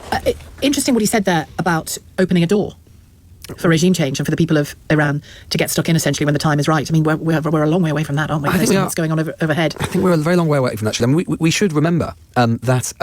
terrorist. Interesting what he said there about opening a door for regime change and for the people of Iran to get stuck in, essentially, when the time is right. I mean, we're a long way away from that, aren't we? I think we are. What's going on overhead. I think we're a very long way away from that, actually. I mean, we should remember that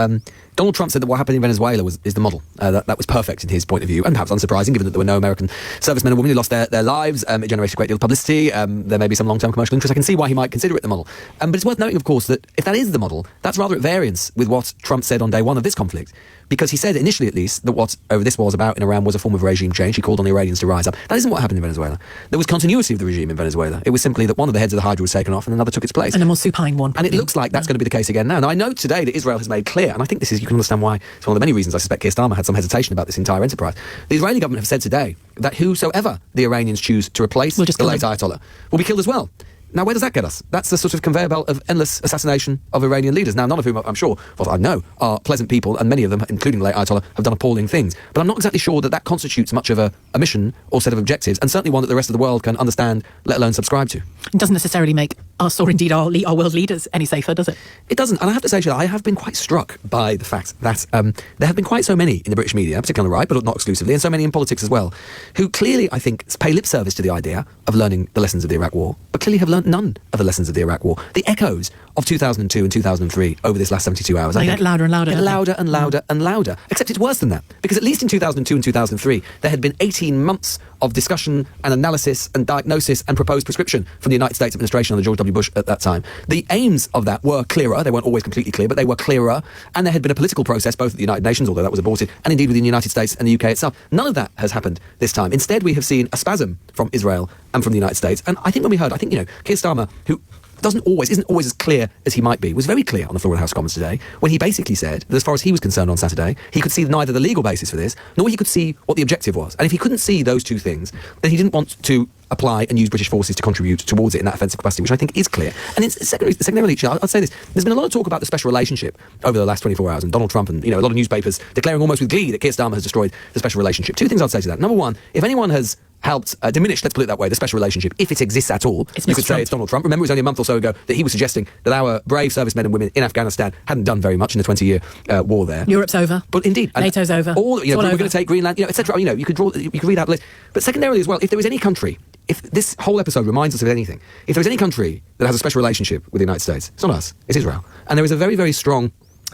Donald Trump said that what happened in Venezuela is the model. That was perfect in his point of view, and perhaps unsurprising, given that there were no American servicemen and women who lost their lives. It generated a great deal of publicity. There may be some long-term commercial interest. I can see why he might consider it the model. But it's worth noting, of course, that if that is the model, that's rather at variance with what Trump said on day one of this conflict. Because he said, initially at least, that what this was about in Iran was a form of regime change. He called on the Iranians to rise up. That isn't what happened in Venezuela. There was continuity of the regime in Venezuela. It was simply that one of the heads of the Hydra was taken off and another took its place. And a more supine one. And it looks like that's going to be the case again now. Now, I know today that Israel has made clear, and I think you can understand why, it's one of the many reasons I suspect Keir Starmer had some hesitation about this entire enterprise. The Israeli government have said today that whosoever the Iranians choose to replace the late Ayatollah will be killed as well. Now, where does that get us? That's the sort of conveyor belt of endless assassination of Iranian leaders. Now, none of whom, I'm sure, well, I know, are pleasant people, and many of them, including the late Ayatollah, have done appalling things. But I'm not exactly sure that constitutes much of a mission or set of objectives, and certainly one that the rest of the world can understand, let alone subscribe to. It doesn't necessarily make us, or indeed our world leaders, any safer, does it? It doesn't. And I have to say, Sheila, I have been quite struck by the fact that there have been quite so many in the British media, particularly on the right, but not exclusively, and so many in politics as well, who clearly, I think, pay lip service to the idea of learning the lessons of the Iraq War, but clearly have learnt none of the lessons of the Iraq War. The echoes of 2002 and 2003 over this last 72 hours, They get louder and louder. Get louder and louder and louder. Except it's worse than that. Because at least in 2002 and 2003, there had been 18 months of discussion and analysis and diagnosis and proposed prescription from the United States administration under George W. Bush at that time. The aims of that were clearer. They weren't always completely clear, but they were clearer. And there had been a political process, both at the United Nations, although that was aborted, and indeed within the United States and the UK itself. None of that has happened this time. Instead, we have seen a spasm from Israel and from the United States. And I think when we heard, Keir Starmer, who isn't always as clear as he might be, was very clear on the floor of the House of Commons today when he basically said that as far as he was concerned on Saturday, he could see neither the legal basis for this, nor he could see what the objective was. And if he couldn't see those two things, then he didn't want to apply and use British forces to contribute towards it in that offensive capacity, which I think is clear. And secondarily, I'd say this, there's been a lot of talk about the special relationship over the last 24 hours, and Donald Trump and a lot of newspapers declaring almost with glee that Keir Starmer has destroyed the special relationship. Two things I'd say to that. Number one, if anyone has helped diminish, let's put it that way, the special relationship, if it exists at all, you could say it's Donald Trump. Remember, it was only a month or so ago that he was suggesting that our brave servicemen and women in Afghanistan hadn't done very much in the 20-year war there. Europe's over. But indeed. NATO's over. We're going to take Greenland, etc. You could read out the list. But secondarily as well, if there was any country, if this whole episode reminds us of anything, if there was any country that has a special relationship with the United States, it's not us, it's Israel. And there is a very, very strong...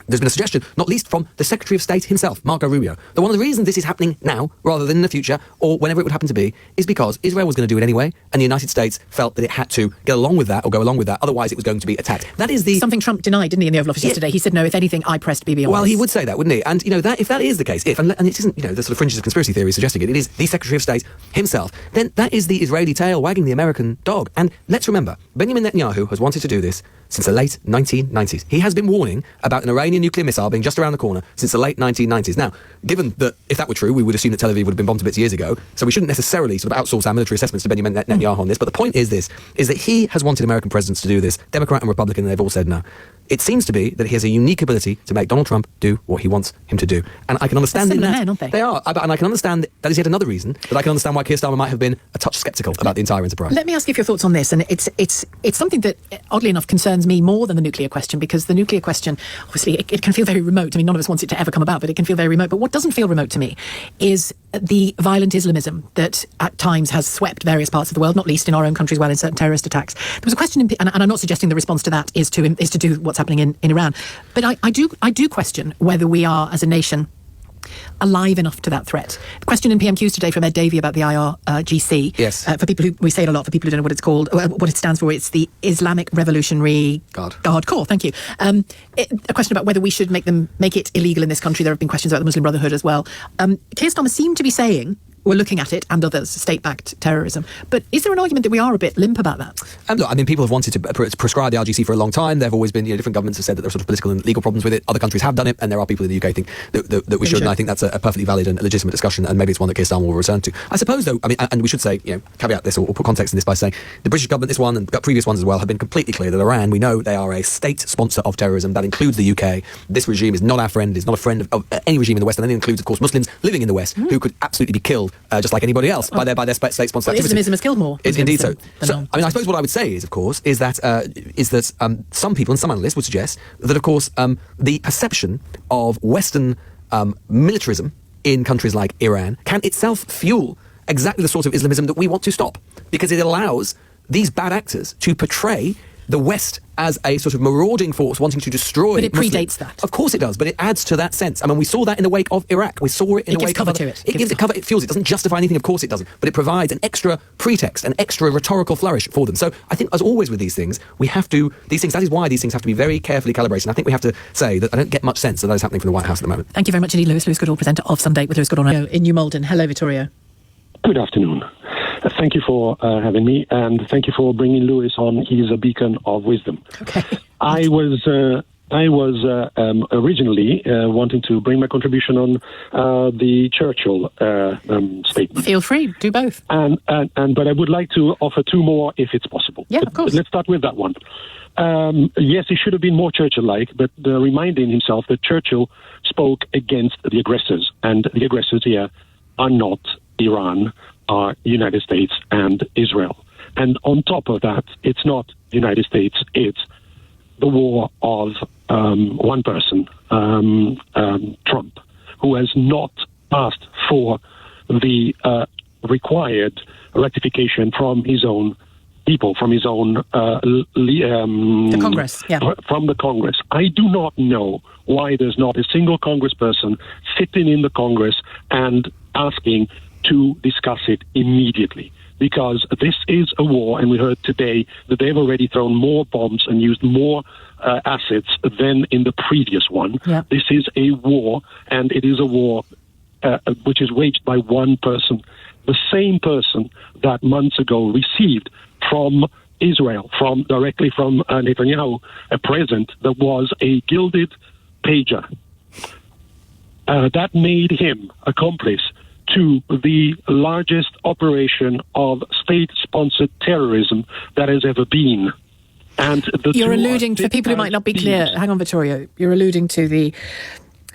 There's been a suggestion, not least from the Secretary of State himself, Marco Rubio, that one of the reasons this is happening now, rather than in the future, or whenever it would happen to be, is because Israel was going to do it anyway, and the United States felt that it had to get along with that, or go along with that, otherwise it was going to be attacked. That is something Trump denied, didn't he, in the Oval Office yesterday? He said, no, if anything, I pressed Bibi on Well, this. he would say that, wouldn't he? And, that if that is the case, and it isn't, the sort of fringes of conspiracy theory suggesting it is the Secretary of State himself, then that is the Israeli tail wagging the American dog. And let's remember, Benjamin Netanyahu has wanted to do this since the late 1990s. He has been warning about an Iranian nuclear missile being just around the corner since the late 1990s. Now, given that if that were true, we would assume that Tel Aviv would have been bombed to bits years ago, so we shouldn't necessarily sort of outsource our military assessments to Benjamin Netanyahu on this. But the point is that he has wanted American presidents to do this, Democrat and Republican, and they've all said no. It seems to be that he has a unique ability to make Donald Trump do what he wants him to do. And I can understand in that. Men, aren't they? They are. And I can understand that is yet another reason that I can understand why Keir Starmer might have been a touch sceptical about the entire enterprise. Let me ask you for your thoughts on this. And it's something that, oddly enough, concerns me more than the nuclear question, because the nuclear question, obviously, it can feel very remote. I mean, none of us wants it to ever come about, but it can feel very remote. But what doesn't feel remote to me is the violent Islamism that at times has swept various parts of the world, not least in our own country as well, in certain terrorist attacks. There was a question, and I'm not suggesting the response to that is to do what's happening in Iran, but I do question whether we are, as a nation, alive enough to that threat. The question in PMQs today from Ed Davey about the IRGC. Yes. For people who, we say it a lot, for people who don't know what it's called, what it stands for, it's the Islamic Revolutionary Guard Corps. Thank you. A question about whether we should make it illegal in this country. There have been questions about the Muslim Brotherhood as well. Keir Starmer seemed to be saying, we're looking at it, and others, state-backed terrorism. But is there an argument that we are a bit limp about that? Look, I mean, people have wanted to prescribe the RGC for a long time. There have always been, different governments have said that there are sort of political and legal problems with it. Other countries have done it, and there are people in the UK think that we should. And I think that's a perfectly valid and legitimate discussion, and maybe it's one that Keir Starmer will return to. I suppose, though, and we should say, caveat this or put context in this by saying the British government, this one and previous ones as well, have been completely clear that Iran, we know they are a state sponsor of terrorism. That includes the UK. This regime is not our friend. Is not a friend of any regime in the West, and that includes, of course, Muslims living in the West who could absolutely be killed just like anybody else by their state-sponsored activity. Islamism has killed more. Indeed so. I mean, I suppose what I would say is, of course, is that some people and some analysts would suggest that, of course, the perception of Western militarism in countries like Iran can itself fuel exactly the sort of Islamism that we want to stop, because it allows these bad actors to portray the West as a sort of marauding force wanting to destroy. But it Muslims. predates that. Of course it does, but it adds to that sense. I mean, we saw that in the wake of Iraq. We saw it in the gives wake cover of... to it. It gives it cover, it fuels it. It doesn't justify anything, of course it doesn't, but it provides an extra pretext, an extra rhetorical flourish for them. So I think, as always with these things, that is why these things have to be very carefully calibrated. And I think we have to say that I don't get much sense of that is happening from the White House at the moment. Thank you very much indeed, Lewis Goodall, presenter of Sunday with Lewis Goodall in New Malden. Hello, Vittorio. Good afternoon. Thank you for having me, and thank you for bringing Lewis on. He's a beacon of wisdom. Okay. I was originally wanting to bring my contribution on the Churchill statement. Feel free, do both. But I would like to offer two more if it's possible. Yeah, of course. Let's start with that one. Yes, he should have been more Churchill-like, but reminding himself that Churchill spoke against the aggressors, and the aggressors here are not Iran, are United States and Israel. And on top of that, it's not the United States, it's the war of one person, Trump, who has not asked for the required ratification from his own people, from his own... the Congress, yeah. From the Congress. I do not know why there's not a single congressperson sitting in the Congress and asking to discuss it immediately, because this is a war, and we heard today that they've already thrown more bombs and used more assets than in the previous one. Yeah. This is a war, and it is a war which is waged by one person, the same person that months ago received from Israel, directly from Netanyahu, a present that was a gilded pager. That made him accomplice to the largest operation of state-sponsored terrorism that has ever been. And you're alluding, for people who might not be clear, hang on, Vittorio, you're alluding to the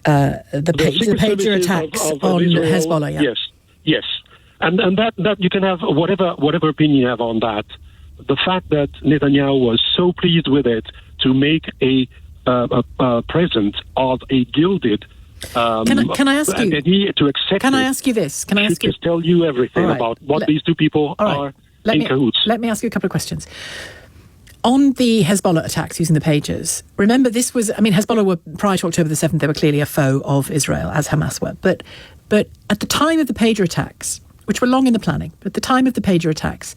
pager attacks on Israel, Hezbollah, yeah? Yes. And that you can have whatever opinion you have on that. The fact that Netanyahu was so pleased with it to make a present of a gilded... Can I ask you? To accept can I ask you this? Can I ask you? Just tell you everything about what these two people are in cahoots. Let me ask you a couple of questions. On the Hezbollah attacks using the pagers, remember Hezbollah were, prior to October the 7th, they were clearly a foe of Israel, as Hamas were. But at the time of the pager attacks, which were long in the planning, but at the time of the pager attacks,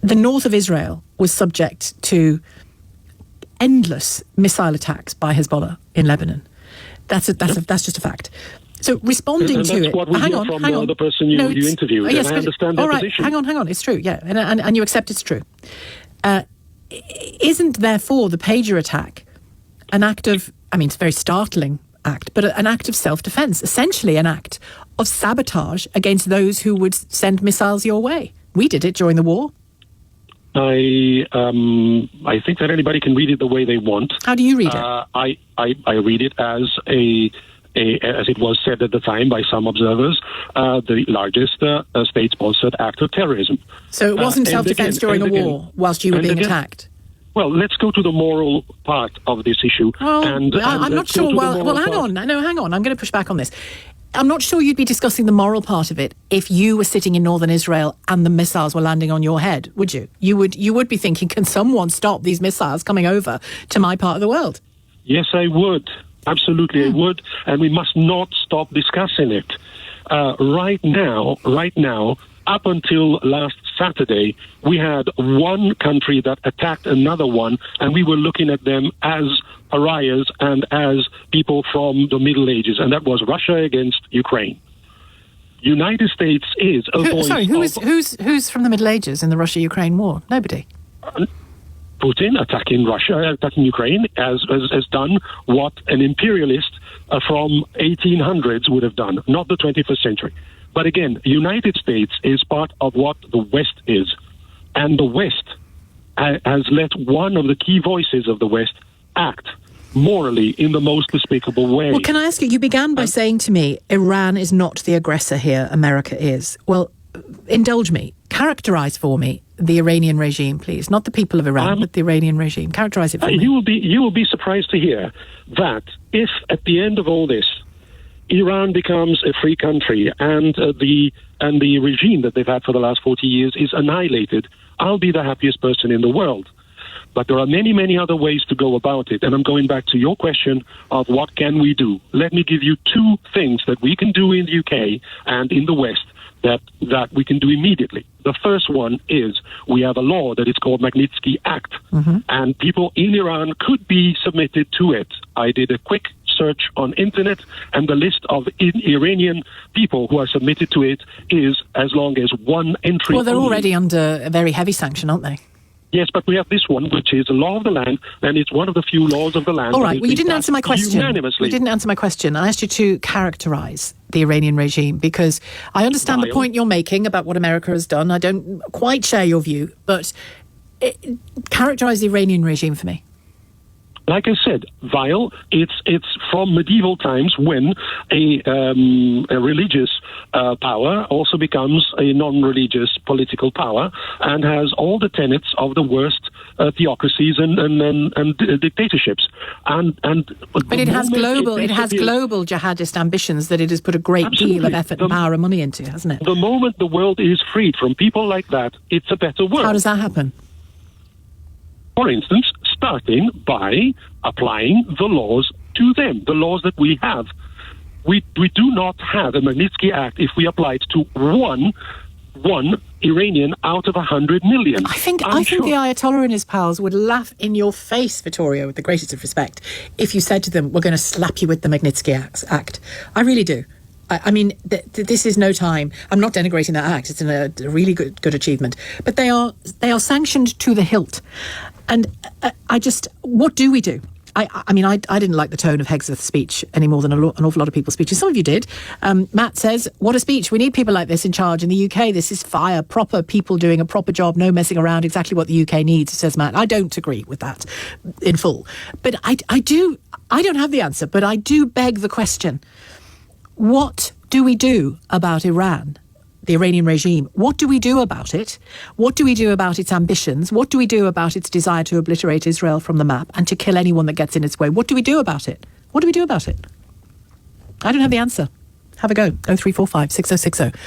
the north of Israel was subject to endless missile attacks by Hezbollah in Lebanon. That's just a fact. So responding to it... Hang on. The person you interviewed, yes, and I understand their position. Hang on, it's true, yeah, and you accept it's true. Isn't, therefore, the pager attack an act of... it's a very startling act, but an act of self-defence, essentially an act of sabotage against those who would send missiles your way? We did it during the war. I think that anybody can read it the way they want. How do you read it? I read it as as it was said at the time by some observers, the largest state-sponsored act of terrorism. So it wasn't self-defense during a war whilst you were being attacked? Well, let's go to the moral part of this issue. Well, I'm not sure. Well, hang on. I'm going to push back on this. I'm not sure you'd be discussing the moral part of it if you were sitting in northern Israel and the missiles were landing on your head, would you? You would be thinking, can someone stop these missiles coming over to my part of the world? Yes, I would. Absolutely, I would. And we must not stop discussing it. Right now, up until last Saturday, we had one country that attacked another one, and we were looking at them as pariahs and as people from the Middle Ages, and that was Russia against Ukraine. United States is a voice. Sorry, who's from the Middle Ages in the Russia-Ukraine war? Nobody. Putin attacking Ukraine has done what an imperialist from 1800s would have done, not the 21st century. But again, United States is part of what the West is, and the West has let one of the key voices of the West act morally in the most despicable way. Well, can I ask you began by saying to me, Iran is not the aggressor here, America is. Well, indulge me. Characterise for me the Iranian regime, please. Not the people of Iran, but the Iranian regime. Characterise it for me. You will be surprised to hear that if, at the end of all this, Iran becomes a free country and the regime that they've had for the last 40 years is annihilated, I'll be the happiest person in the world. But there are many, many other ways to go about it. And I'm going back to your question of what can we do. Let me give you two things that we can do in the UK and in the West that we can do immediately. The first one is we have a law that is called Magnitsky Act, and people in Iran could be submitted to it. I did a quick search on internet, and the list of Iranian people who are submitted to it is as long as one entry. Well, they're only. already under a very heavy sanction, aren't they? Yes, but we have this one, which is a law of the land, and it's one of the few laws of the land. All right, well, you didn't answer my question. Unanimously. You didn't answer my question. I asked you to characterise the Iranian regime, because I understand the point you're making about what America has done. I don't quite share your view, but characterise the Iranian regime for me. Like I said, vile. It's from medieval times when a religious power also becomes a non-religious political power and has all the tenets of the worst theocracies and dictatorships. But it has global jihadist ambitions that it has put a great deal of effort and power and money into, hasn't it? The moment the world is freed from people like that, it's a better world. How does that happen? For instance, starting by applying the laws to them, the laws that we have. We do not have a Magnitsky Act if we apply it to one Iranian out of 100 million. I think the Ayatollah and his pals would laugh in your face, Vittorio, with the greatest of respect, if you said to them, we're going to slap you with the Magnitsky Act. I really do. I mean, this is no time. I'm not denigrating that act. It's a really good achievement. But they are sanctioned to the hilt. And what do we do? I mean, I didn't like the tone of Hegseth's speech any more than an awful lot of people's speeches. Some of you did. Matt says, what a speech. We need people like this in charge. In the UK, this is fire. Proper people doing a proper job. No messing around. Exactly what the UK needs, says Matt. I don't agree with that in full. But I don't have the answer, but I do beg the question. What do we do about Iran, the Iranian regime? What do we do about it? What do we do about its ambitions? What do we do about its desire to obliterate Israel from the map and to kill anyone that gets in its way? What do we do about it? What do we do about it? I don't have the answer. Have a go. 0345 6060